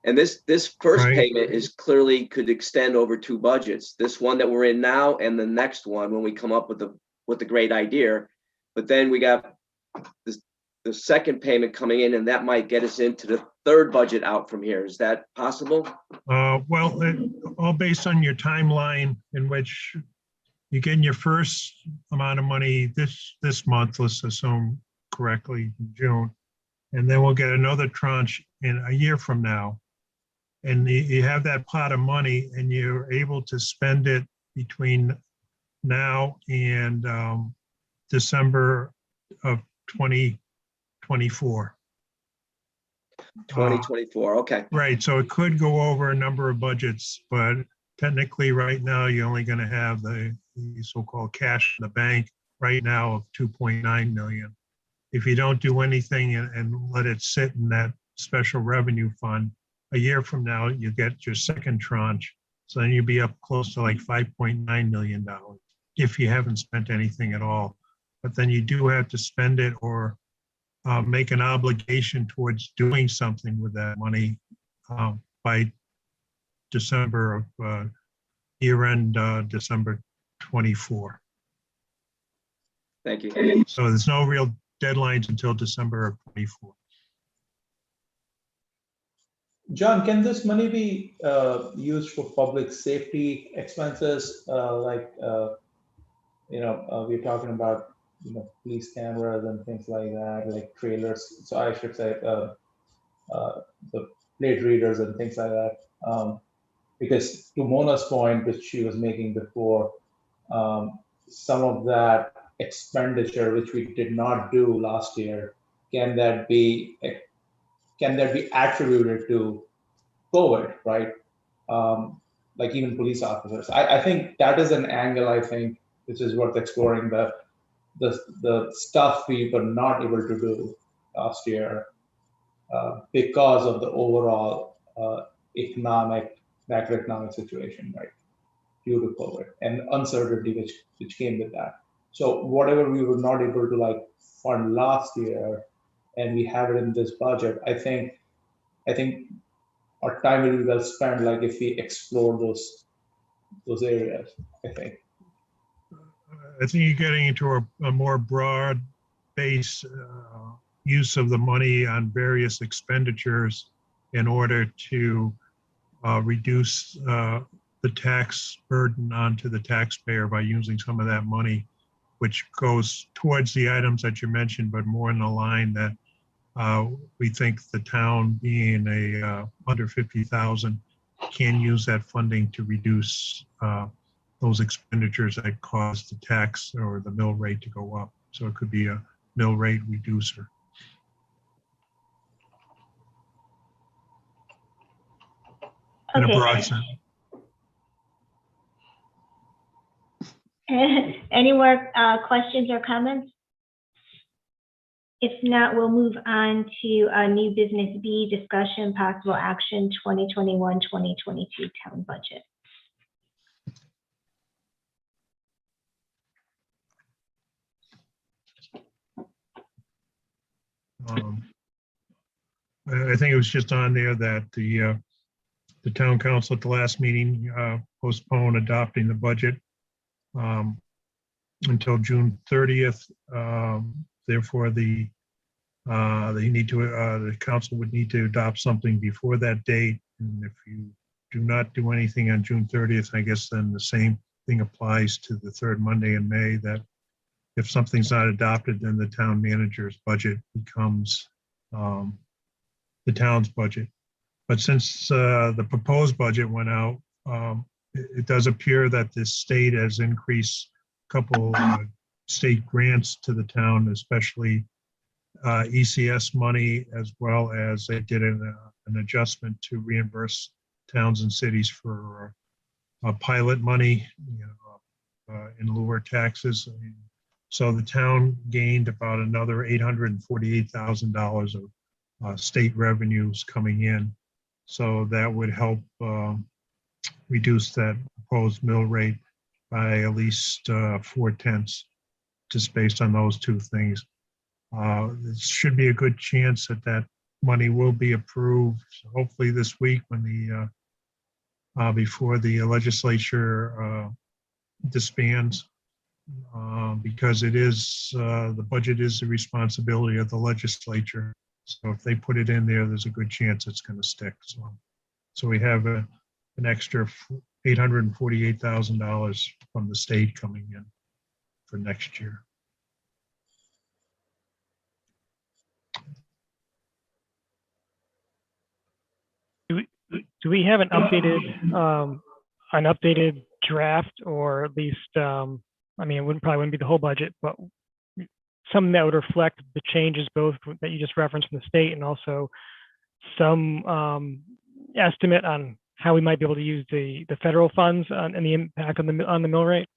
C: And this first payment is clearly could extend over two budgets. This one that we're in now and the next one when we come up with the great idea. But then we got the second payment coming in, and that might get us into the third budget out from here. Is that possible?
I: Well, all based on your timeline in which you get your first amount of money this month, let's assume correctly, in June, and then we'll get another tranche in a year from now. And you have that pot of money and you're able to spend it between now and December of 2024.
C: 2024, okay.
I: Right, so it could go over a number of budgets, but technically right now you're only going to have the so-called cash in the bank right now of 2.9 million. If you don't do anything and let it sit in that special revenue fund, a year from now you get your second tranche. So then you'll be up close to like $5.9 million if you haven't spent anything at all. But then you do have to spend it or make an obligation towards doing something with that money by December of year-end December 24.
C: Thank you.
I: So there's no real deadlines until December of 24.
F: John, can this money be used for public safety expenses? We're talking about, police cameras and things like that, like trailers. So I should say the plate readers and things like that. Because to Mona's point, which she was making before, some of that expenditure, which we did not do last year, can that be attributed to COVID, right? Like even police officers. I think that is an angle, I think, which is worth exploring, the stuff we were not able to do last year because of the overall macroeconomic situation, right? Due to COVID and uncertainty which came with that. So whatever we were not able to fund last year, and we have it in this budget, I think our time will be well spent, if we explore those areas, I think.
I: I think you're getting into a more broad base use of the money on various expenditures in order to reduce the tax burden onto the taxpayer by using some of that money, which goes towards the items that you mentioned, but more in the line that we think the town, being under 50,000, can use that funding to reduce those expenditures that cause the tax or the mill rate to go up. So it could be a mill rate reducer. In a broad sense.
A: Any more questions or comments? If not, we'll move on to new business B, discussion possible action 2021-2022 town budget.
I: I think it was just on there that the town council at the last meeting postponed adopting the budget until June 30th. Therefore, the council would need to adopt something before that date. And if you do not do anything on June 30th, I guess then the same thing applies to the third Monday in May, that if something's not adopted, then the town manager's budget becomes the town's budget. But since the proposed budget went out, it does appear that the state has increased a couple state grants to the town, especially ECS money, as well as they did an adjustment to reimburse towns and cities for pilot money, in lieu of taxes. So the town gained about another $848,000 of state revenues coming in. So that would help reduce that proposed mill rate by at least 4/10, just based on those two things. There should be a good chance that that money will be approved, hopefully this week, when the before the legislature disbands, because it is the budget is the responsibility of the legislature. So if they put it in there, there's a good chance it's going to stick. So we have an extra $848,000 from the state coming in for next year.
K: Do we have an updated draft, or at least, I mean, it probably wouldn't be the whole budget, but something that would reflect the changes both that you just referenced from the state, and also some estimate on how we might be able to use the federal funds and the impact on the mill rate?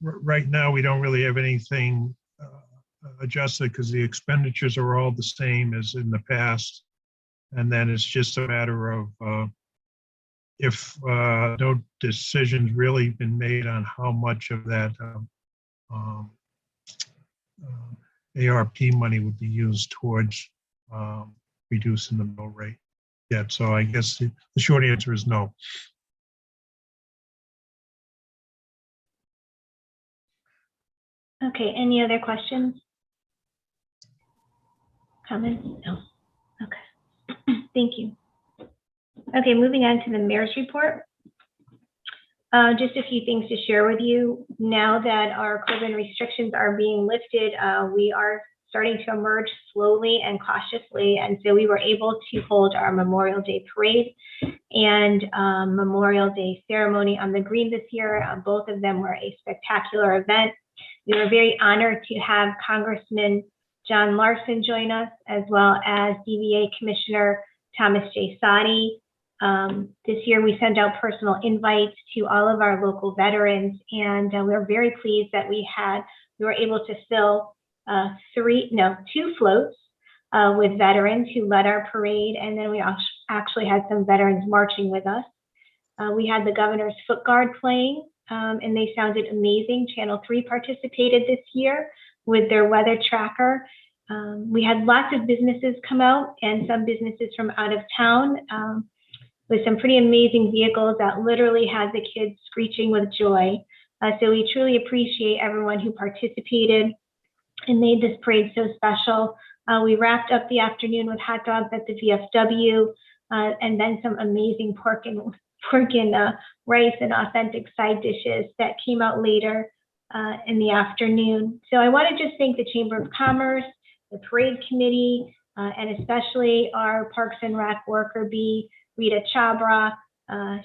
I: Right now, we don't really have anything adjusted because the expenditures are all the same as in the past. And then it's just a matter of if no decision's really been made on how much of that ARP money would be used towards reducing the mill rate yet. So I guess the short answer is no.
A: Okay, any other questions? Comments? No. Okay, thank you. Okay, moving on to the mayor's report. Just a few things to share with you. Now that our COVID restrictions are being lifted, we are starting to emerge slowly and cautiously. And so we were able to hold our Memorial Day parade and Memorial Day ceremony on the green this year. Both of them were a spectacular event. We were very honored to have Congressman John Larson join us, as well as DVA Commissioner Thomas J. Sadi. This year, we sent out personal invites to all of our local veterans, and we were very pleased that we were able to fill 2 floats with veterans who led our parade, and then we actually had some veterans marching with us. We had the Governor's Foot Guard playing, and they sounded amazing. Channel 3 participated this year with their weather tracker. We had lots of businesses come out, and some businesses from out of town, with some pretty amazing vehicles that literally had the kids screeching with joy. So we truly appreciate everyone who participated and made this parade so special. We wrapped up the afternoon with hot dogs at the VFW, and then some amazing pork and rice and authentic side dishes that came out later in the afternoon. So I want to just thank the Chamber of Commerce, the parade committee, and especially our Parks and Rec worker bee, Rita Chabra.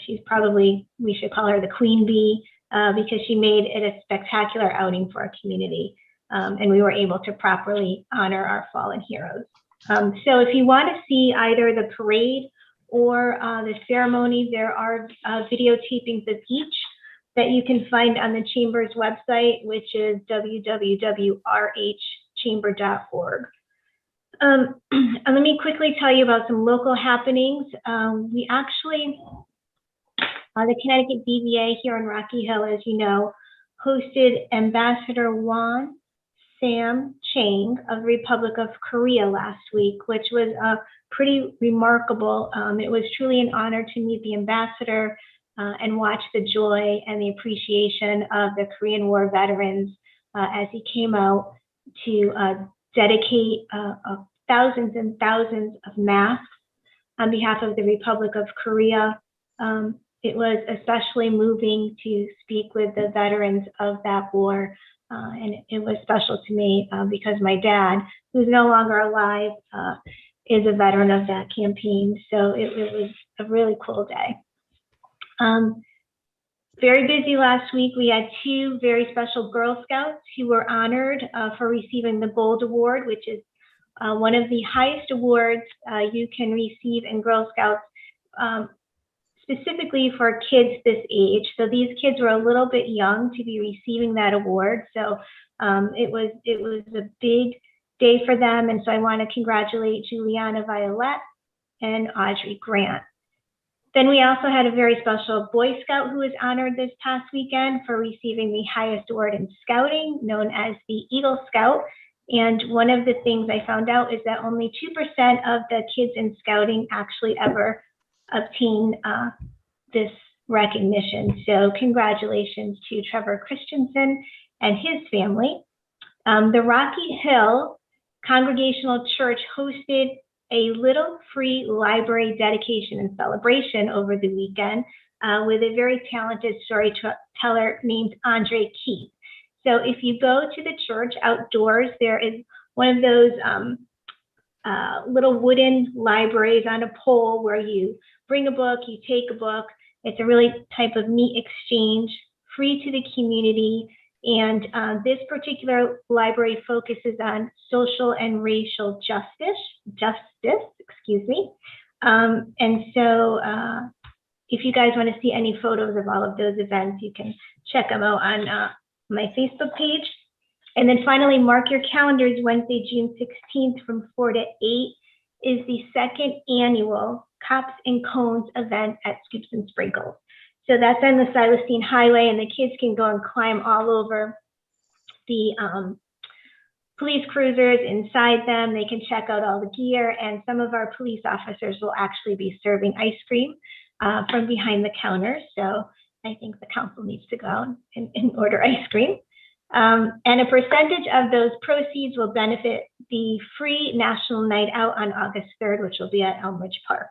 A: She's probably, we should call her the Queen Bee, because she made it a spectacular outing for our community. And we were able to properly honor our fallen heroes. So if you want to see either the parade or the ceremony, there are video tapings of each that you can find on the Chamber's website, which is www.rhchamber.org. Let me quickly tell you about some local happenings. We actually, the Connecticut DVA here in Rocky Hill, as you know, hosted Ambassador Juan Sam Chang of the Republic of Korea last week, which was pretty remarkable. It was truly an honor to meet the ambassador and watch the joy and the appreciation of the Korean War veterans as he came out to dedicate thousands and thousands of masks on behalf of the Republic of Korea. It was especially moving to speak with the veterans of that war. And it was special to me because my dad, who's no longer alive, is a veteran of that campaign. So it was a really cool day. Very busy last week. We had 2 very special Girl Scouts who were honored for receiving the Gold Award, which is one of the highest awards you can receive in Girl Scouts, specifically for kids this age. So these kids were a little bit young to be receiving that award. So it was a big day for them. And so I want to congratulate Juliana Violet and Audrey Grant. Then we also had a very special Boy Scout who was honored this past weekend for receiving the highest award in scouting, known as the Eagle Scout. And one of the things I found out is that only 2% of the kids in scouting actually ever obtain this recognition. So congratulations to Trevor Christensen and his family. The Rocky Hill Congregational Church hosted a little free library dedication and celebration over the weekend with a very talented storyteller named Andre Keith. So if you go to the church outdoors, there is one of those little wooden libraries on a pole where you bring a book, you take a book. It's a really type of neat exchange, free to the community. And this particular library focuses on social and racial justice, excuse me. And so if you guys want to see any photos of all of those events, you can check them out on my Facebook page. And then finally, mark your calendars, Wednesday, June 16th from 4 to 8 is the 2nd annual Cops and Cones event at Scoops and Sprinkles. So that's on the Silestine Highway, and the kids can go and climb all over the police cruisers, inside them. They can check out all the gear, and some of our police officers will actually be serving ice cream from behind the counter. So I think the council needs to go and order ice cream. And a percentage of those proceeds will benefit the free National Night Out on August 3rd, which will be at Elmridge Park.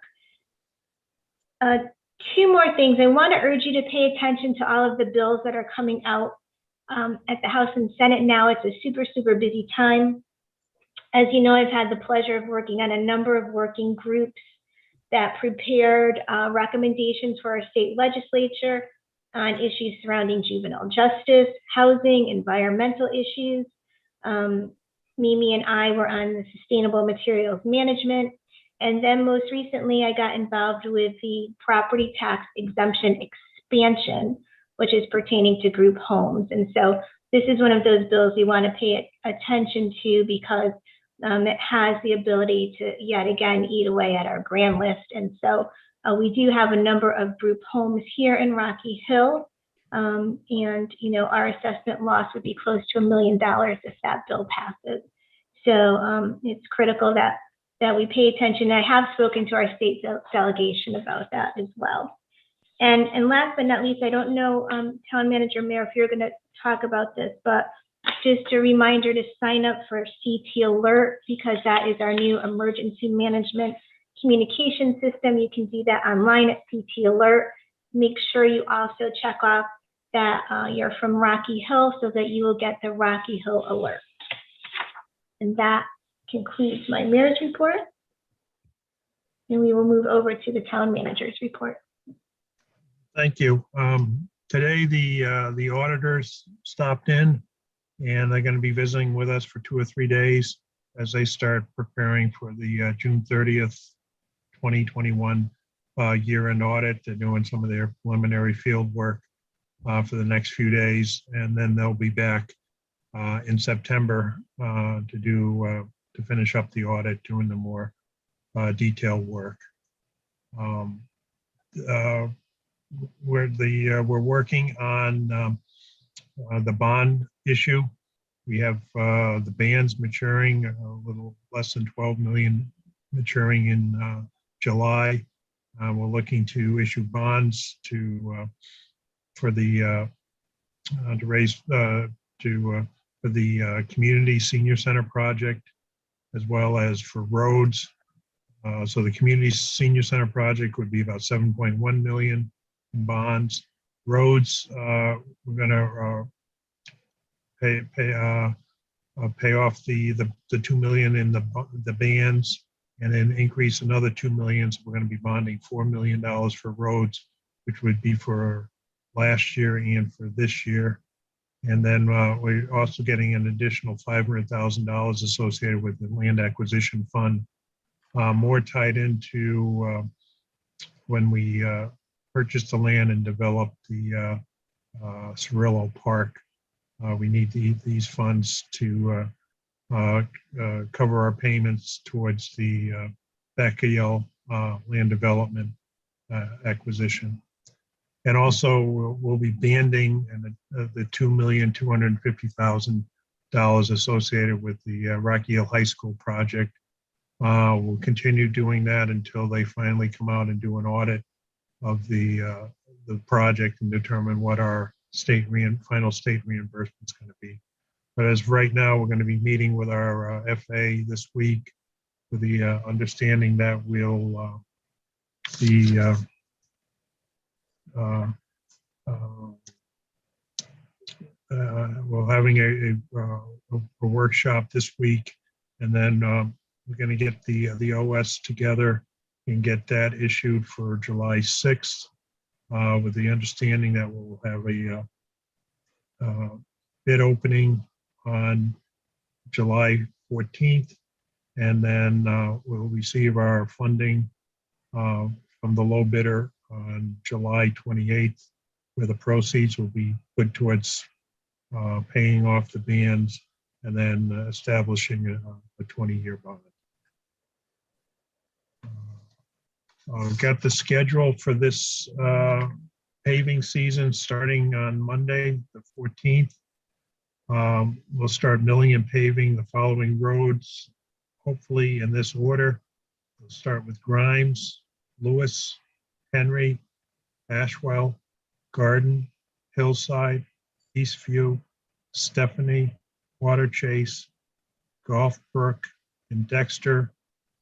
A: 2 more things. I want to urge you to pay attention to all of the bills that are coming out at the House and Senate now. It's a super, super busy time. As you know, I've had the pleasure of working on a number of working groups that prepared recommendations for our state legislature on issues surrounding juvenile justice, housing, environmental issues. Mimi and I were on the sustainable materials management. And then most recently, I got involved with the property tax exemption expansion, which is pertaining to group homes. And so this is one of those bills you want to pay attention to because it has the ability to yet again eat away at our grand list. And so we do have a number of group homes here in Rocky Hill. And, you know, our assessment loss would be close to $1 million if that bill passes. So it's critical that we pay attention. I have spoken to our state delegation about that as well. And last but not least, I don't know, Town Manager Mayor, if you're going to talk about this, but just a reminder to sign up for CT Alert because that is our new emergency management communication system. You can do that online at CT Alert. Make sure you also check off that you're from Rocky Hill so that you will get the Rocky Hill Alert. And that concludes my mayor's report. And we will move over to the town manager's report.
I: Thank you. Today, the auditors stopped in and they're going to be visiting with us for 2 or 3 days as they start preparing for the June 30th, 2021 year-end audit. They're doing some of their preliminary field work for the next few days, and then they'll be back in September to finish up the audit, doing the more detailed work. We're working on the bond issue We have the bands maturing, a little less than 12 million maturing in July. We're looking to issue bonds to raise for the community senior center project, as well as for roads. So the community senior center project would be about 7.1 million in bonds. Roads, we're gonna pay off the 2 million in the bands, and then increase another 2 million. So we're gonna be bonding $4 million for roads, which would be for last year and for this year. And then we're also getting an additional $500,000 associated with the land acquisition fund, more tied into when we purchased the land and developed the Cirillo Park. We need these funds to cover our payments towards the Bacchio land development acquisition. And also we'll be banding and the $2,250,000 associated with the Rocky Hill High School project. We'll continue doing that until they finally come out and do an audit of the project and determine what our final state reimbursement is going to be. But as right now, we're going to be meeting with our FA this week with the understanding that we'll be we're having a workshop this week, and then we're going to get the OS together and get that issued for July 6th, with the understanding that we'll have a bid opening on July 14th, and then we'll receive our funding from the low bidder on July 28th, where the proceeds will be put towards paying off the bands and then establishing a 20-year bond. We've got the schedule for this paving season starting on Monday, the 14th. We'll start milling and paving the following roads, hopefully in this order. We'll start with Grimes, Lewis, Henry, Ashwell, Garden, Hillside, Eastview, Stephanie, Water Chase, Gulfbrook, and Dexter.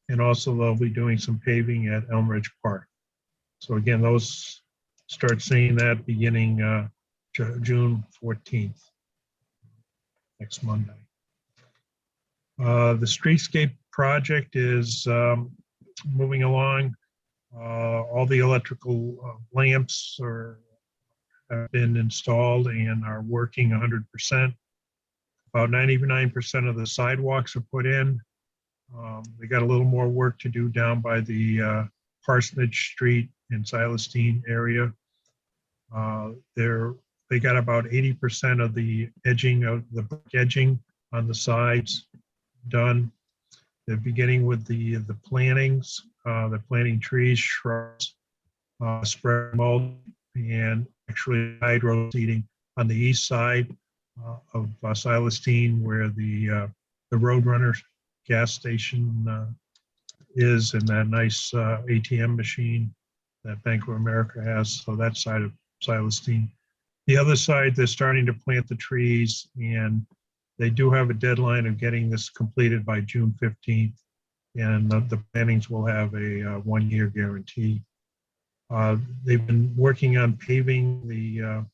I: And also they'll be doing some paving at Elmridge Park. So again, those start seeing that beginning June 14th, next Monday. The streetscape project is moving along. All the electrical lamps have been installed and are working 100%. About 99% of the sidewalks are put in. They got a little more work to do down by the Parsonage Street and Silestine area. They got about 80% of the edging of the brick edging on the sides done. They're beginning with the plantings. They're planting trees, shrubs, spread mulch, and actually hydro seeding on the east side of Silestine, where the Roadrunner gas station is, and that nice ATM machine that Bank of America has. So that side of Silestine. The other side, they're starting to plant the trees, and they do have a deadline of getting this completed by June 15th. And the plantings will have a 1-year guarantee. They've been working on paving the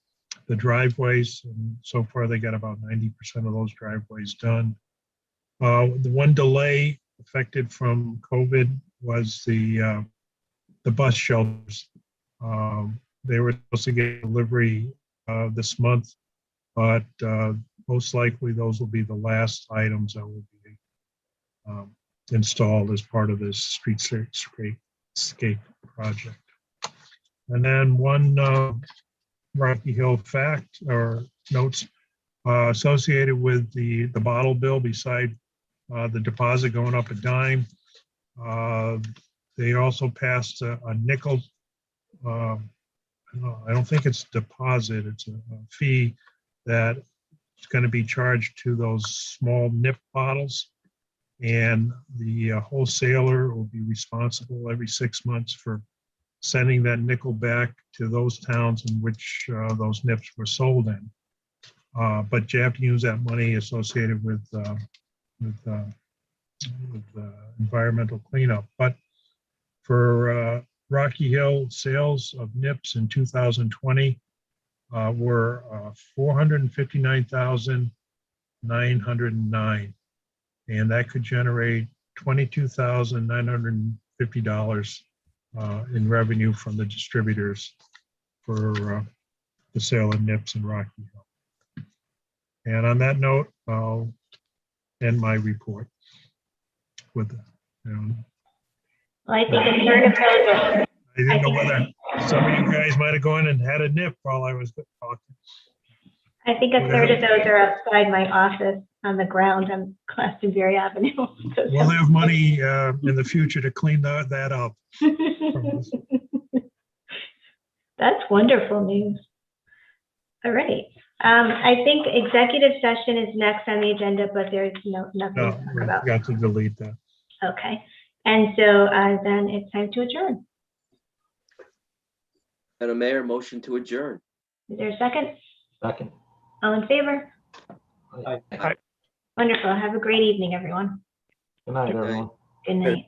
I: driveways, and so far they got about 90% of those driveways done. The one delay affected from COVID was the bus shelters. They were supposed to get delivery this month, but most likely those will be the last items that will be installed as part of this streetscape project. And then one Rocky Hill fact or notes associated with the bottle bill, beside the deposit going up a dime. They also passed a nickel, I don't think it's deposit, it's a fee that is going to be charged to those small nip bottles. And the wholesaler will be responsible every 6 months for sending that nickel back to those towns in which those nips were sold in. But you have to use that money associated with environmental cleanup. But for Rocky Hill, sales of nips in 2020 were 459,909. And that could generate $22,950 in revenue from the distributors for the sale of nips in Rocky Hill. And on that note, I'll end my report with that.
A: Well, I think a third of those are,
I: I didn't know whether some of you guys might have gone and had a nip while I was talking.
A: I think a third of those are outside my office on the ground on Glastonbury Avenue.
I: We'll have money in the future to clean that up.
A: That's wonderful news. All right. I think executive session is next on the agenda, but there's nothing
I: No,
A: to talk
I: we
A: about.
I: got to delete that.
A: Okay. And so then it's time to adjourn.
C: Madam Mayor, motion to adjourn.
A: Is there a second?
G: Second.
A: All in favor?
F: Aye.
A: Wonderful. Have a great evening, everyone.
G: Good night,
C: Good night.
G: everyone.
A: Good night.